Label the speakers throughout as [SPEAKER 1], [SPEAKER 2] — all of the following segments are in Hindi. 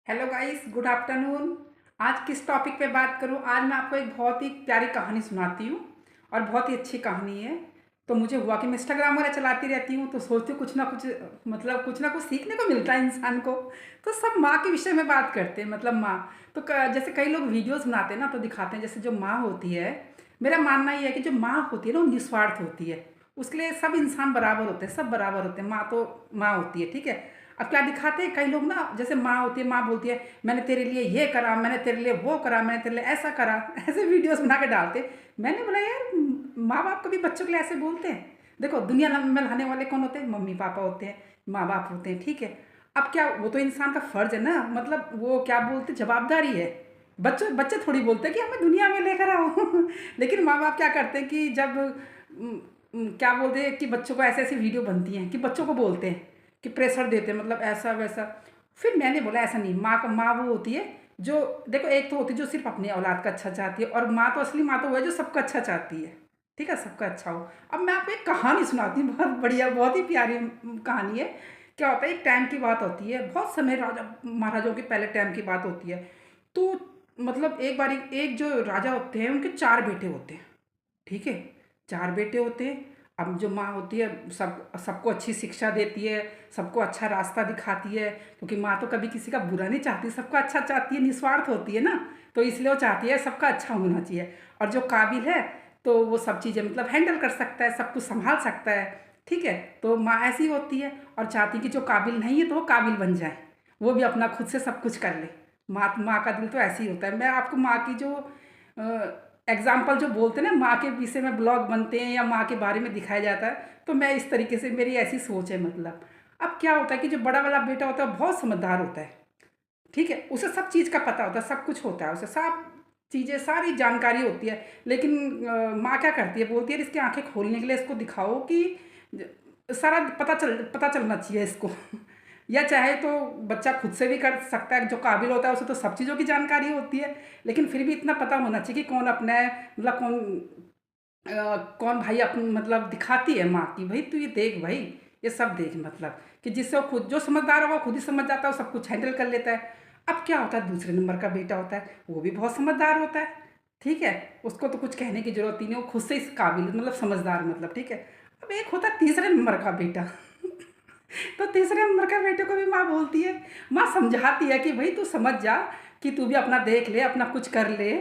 [SPEAKER 1] Hello guys, good afternoon. आज किस टॉपिक पे बात करूं? आज मैं आपको एक बहुत ही प्यारी कहानी सुनाती हूं और बहुत ही अच्छी कहानी है। तो मुझे हुआ कि मैं इंस्टाग्राम वगैरह चलाती रहती हूं तो सोचती हूँ कुछ ना कुछ कुछ ना कुछ सीखने को मिलता है इंसान को। तो सब माँ के विषय में बात करते हैं, मतलब माँ। तो जैसे कई लोग वीडियोस बनाते हैं ना, तो दिखाते हैं जैसे जो माँ होती है। मेरा मानना ये है कि जो माँ होती है ना, वो निस्वार्थ होती है। उसके लिए सब इंसान बराबर होते हैं, सब बराबर होते हैं। माँ तो माँ होती है, ठीक है। अब क्या दिखाते हैं कई लोग ना, जैसे माँ होती है, माँ बोलती है मैंने तेरे लिए ये करा, मैंने तेरे लिए वो करा, मैंने तेरे लिए ऐसा करा। ऐसे वीडियोस बना के डालते। मैंने बोला यार, माँ बाप कभी बच्चों के लिए ऐसे बोलते हैं? देखो, दुनिया में लाने वाले कौन होते हैं? मम्मी पापा होते हैं, माँ बाप होते हैं, ठीक है। अब क्या, वो तो इंसान का फर्ज है ना, मतलब वो क्या बोलते, जवाबदारी है। बच्चे बच्चे थोड़ी बोलते हैं कि हमें दुनिया में लेकर आओ। लेकिन माँ बाप क्या करते हैं कि जब क्या बोलते हैं कि बच्चों को ऐसे ऐसी वीडियो बनती हैं कि बच्चों को बोलते हैं कि प्रेशर देते हैं, मतलब ऐसा वैसा। फिर मैंने बोला ऐसा नहीं। माँ वो होती है जो, देखो, एक तो होती है जो सिर्फ अपनी औलाद का अच्छा चाहती है, और माँ तो असली माँ तो वो है जो सबका अच्छा चाहती है, ठीक है, सबका अच्छा हो। अब मैं आपको एक कहानी सुनाती हूँ, बहुत बढ़िया, बहुत ही प्यारी कहानी है। क्या होता है, एक टाइम की बात होती है, बहुत समय राजा महाराजाओं के पहले टाइम की बात होती है। तो मतलब एक बारी, एक जो राजा होते हैं उनके चार बेटे होते हैं, ठीक है। चार बेटे होते हैं। अब जो माँ होती है सबको अच्छी शिक्षा देती है, सबको अच्छा रास्ता दिखाती है, क्योंकि माँ तो कभी किसी का बुरा नहीं चाहती, सबका अच्छा चाहती है, निस्वार्थ होती है ना। तो इसलिए वो चाहती है सबका अच्छा होना चाहिए। और जो काबिल है तो वो सब चीज़ें मतलब हैंडल कर सकता है, सब कुछ संभाल सकता है, ठीक है। तो माँ ऐसी होती है और चाहती कि जो काबिल नहीं है तो वो काबिल बन जाए, वो भी अपना खुद से सब कुछ कर ले। माँ का दिल तो ऐसे ही होता है। मैं आपको माँ की जो एग्जाम्पल जो बोलते हैं ना, माँ के विषय में ब्लॉग बनते हैं या माँ के बारे में दिखाया जाता है, तो मैं इस तरीके से, मेरी ऐसी सोच है मतलब। अब क्या होता है कि जो बड़ा वाला बेटा होता है बहुत समझदार होता है, ठीक है। उसे सब चीज़ का पता होता है, सब कुछ होता है उसे, सब चीज़ें, सारी जानकारी होती है। लेकिन माँ क्या करती है, बोलती है इसकी आंखें खोलने के लिए इसको दिखाओ कि सारा पता चलना चाहिए इसको। या चाहे तो बच्चा खुद से भी कर सकता है, जो काबिल होता है उसे तो सब चीज़ों की जानकारी होती है। लेकिन फिर भी इतना पता होना चाहिए कि कौन अपना है, मतलब कौन भाई अपन, मतलब दिखाती है माँ की, भाई तू ये देख भाई, ये सब देख, मतलब कि जिससे वो खुद, जो समझदार होगा खुद ही समझ जाता है, वो सब कुछ हैंडल कर लेता है। अब क्या होता है, दूसरे नंबर का बेटा होता है, वो भी बहुत समझदार होता है, ठीक है। उसको तो कुछ कहने की जरूरत ही नहीं, वो खुद से इस काबिल, मतलब समझदार, मतलब ठीक है। अब एक होता है तीसरे नंबर का बेटा। तो तीसरे नंबर का बेटे को भी माँ बोलती है, माँ समझाती है कि भाई तू समझ जा, कि तू भी अपना देख ले, अपना कुछ कर ले।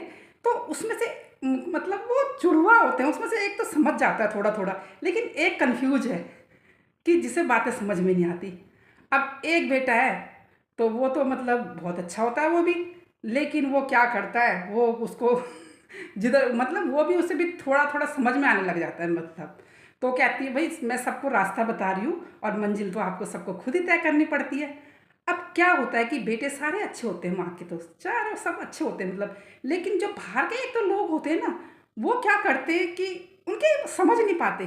[SPEAKER 1] तो उसमें से मतलब वो जुड़वा होते हैं, उसमें से एक तो समझ जाता है थोड़ा थोड़ा, लेकिन एक कंफ्यूज है कि जिसे बातें समझ में नहीं आती। अब एक बेटा है, तो वो तो मतलब बहुत अच्छा होता है वो भी, लेकिन वो क्या करता है, वो उसको जिधर, मतलब वो भी, उसे भी थोड़ा थोड़ा समझ में आने लग जाता है, मतलब। तो कहती है भाई मैं सबको रास्ता बता रही हूँ, और मंजिल तो आपको सबको खुद ही तय करनी पड़ती है। अब क्या होता है कि बेटे सारे अच्छे होते हैं, माँ के तो चारों सब अच्छे होते हैं, मतलब। लेकिन जो बाहर के एक तो लोग होते हैं ना, वो क्या करते हैं कि उनके समझ नहीं पाते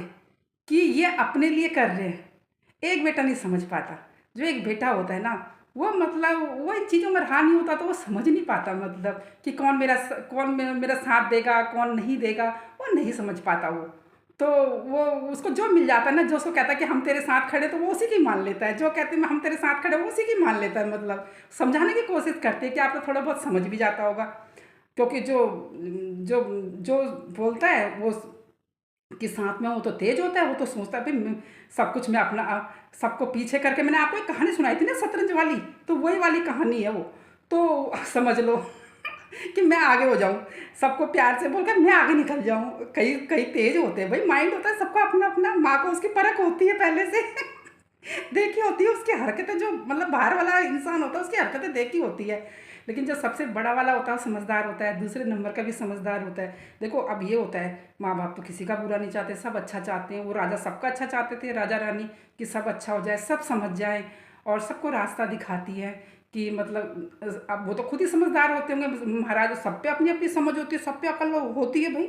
[SPEAKER 1] कि ये अपने लिए कर रहे हैं। एक बेटा नहीं समझ पाता। जो एक बेटा होता है ना, वो मतलब वो इन चीज़ों में रहा नहीं होता, तो वो समझ नहीं पाता, मतलब कि मेरा साथ देगा, कौन नहीं देगा, वो नहीं समझ पाता वो। तो वो, उसको जो मिल जाता है ना, जो उसको कहता है कि हम तेरे साथ खड़े, तो वो उसी की मान लेता है। जो कहते हैं हम तेरे साथ खड़े, वो उसी की मान लेता है, मतलब समझाने की कोशिश करते हैं कि आप तो थोड़ा बहुत समझ भी जाता होगा। क्योंकि जो जो जो बोलता है वो कि साथ में, वो तो तेज होता है, वो तो सोचता है भाई सब कुछ मैं अपना सबको पीछे करके। मैंने आपको एक कहानी सुनाई थी ना, शतरंज वाली, तो वही वाली कहानी है वो। तो समझ लो कि मैं आगे हो जाऊं, सबको प्यार से बोलकर मैं आगे निकल जाऊं। कई कई तेज होते हैं भाई, माइंड होता है सबका अपना अपना, माँ को उसकी परख होती है पहले से। देखी होती है उसकी हरकतें, जो मतलब बाहर वाला इंसान होता है उसकी हरकतें देखी होती है। लेकिन जो सबसे बड़ा वाला होता है वो समझदार होता है, दूसरे नंबर का भी समझदार होता है। देखो अब ये होता है, माँ बाप तो किसी का बुरा नहीं चाहते, सब अच्छा चाहते हैं। वो राजा सबका अच्छा चाहते थे, राजा रानी, कि सब अच्छा हो जाए, सब समझ जाए, और सबको रास्ता दिखाती है कि मतलब, अब वो तो खुद ही समझदार होते होंगे महाराज, सब पे अपनी अपनी समझ होती है, सब पे अकल होती है भाई।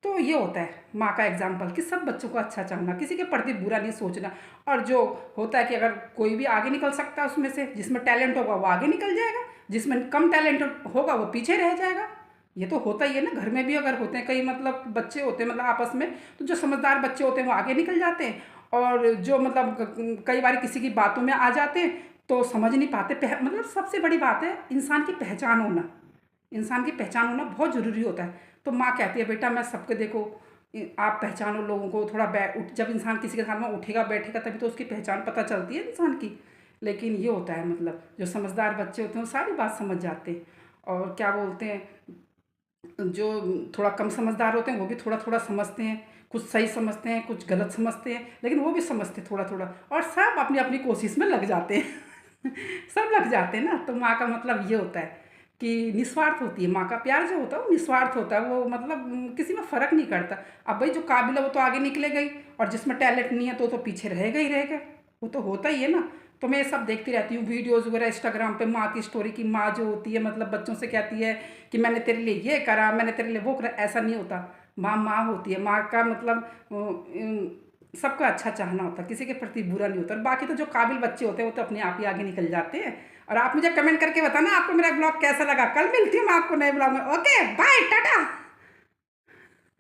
[SPEAKER 1] तो ये होता है माँ का एग्जाम्पल, कि सब बच्चों को अच्छा चाहना, किसी के प्रति बुरा नहीं सोचना। और जो होता है कि अगर कोई भी आगे निकल सकता है उसमें से, जिसमें टैलेंट होगा वो आगे निकल जाएगा, जिसमें कम टैलेंट होगा वो पीछे रह जाएगा। ये तो होता ही है ना, घर में भी अगर होते हैं कई, मतलब बच्चे होते हैं, मतलब आपस में, तो जो समझदार बच्चे होते हैं वो आगे निकल जाते हैं, और जो मतलब कई बार किसी की बातों में आ जाते हैं, तो समझ नहीं पाते। मतलब सबसे बड़ी बात है इंसान की पहचान होना। इंसान की पहचान होना बहुत ज़रूरी होता है। तो माँ कहती है बेटा मैं सबके देखो आप पहचानो लोगों को, थोड़ा जब इंसान किसी के साथ में उठेगा बैठेगा तभी तो उसकी पहचान पता चलती है इंसान की। लेकिन ये होता है मतलब जो समझदार बच्चे होते हैं वो सारी बात समझ जाते हैं। और क्या बोलते हैं, जो थोड़ा कम समझदार होते हैं वो भी थोड़ा थोड़ा समझते हैं, कुछ सही समझते हैं कुछ गलत समझते हैं, लेकिन वो भी समझते हैं थोड़ा थोड़ा, और सब अपनी अपनी कोशिश में लग जाते हैं सब लग जाते हैं ना। तो माँ का मतलब ये होता है कि निस्वार्थ होती है माँ का प्यार, जो होता है वो निस्वार्थ होता है। वो मतलब किसी में फ़र्क नहीं करता। अब भाई जो काबिल है वो तो आगे निकले गई, और जिसमें टैलेंट नहीं है तो पीछे रहेगा ही रहेगा। वो तो होता ही है ना। तो मैं ये सब देखती रहती हूँ वीडियोज़ वगैरह इंस्टाग्राम पे, माँ की स्टोरी की। माँ जो होती है मतलब बच्चों से कहती है कि मैंने तेरे लिए ये करा, मैंने तेरे लिए वो करा। ऐसा नहीं होता। माँ माँ होती है। माँ का मतलब सबका अच्छा चाहना होता है, किसी के प्रति बुरा नहीं होता। और बाकी तो जो काबिल बच्चे होते हैं वो तो अपने आप ही आगे निकल जाते हैं। और आप मुझे कमेंट करके बताना आपको मेरा ब्लॉग कैसा लगा। कल मिलती हूँ मैं आपको नए ब्लॉग में। Okay bye Tata.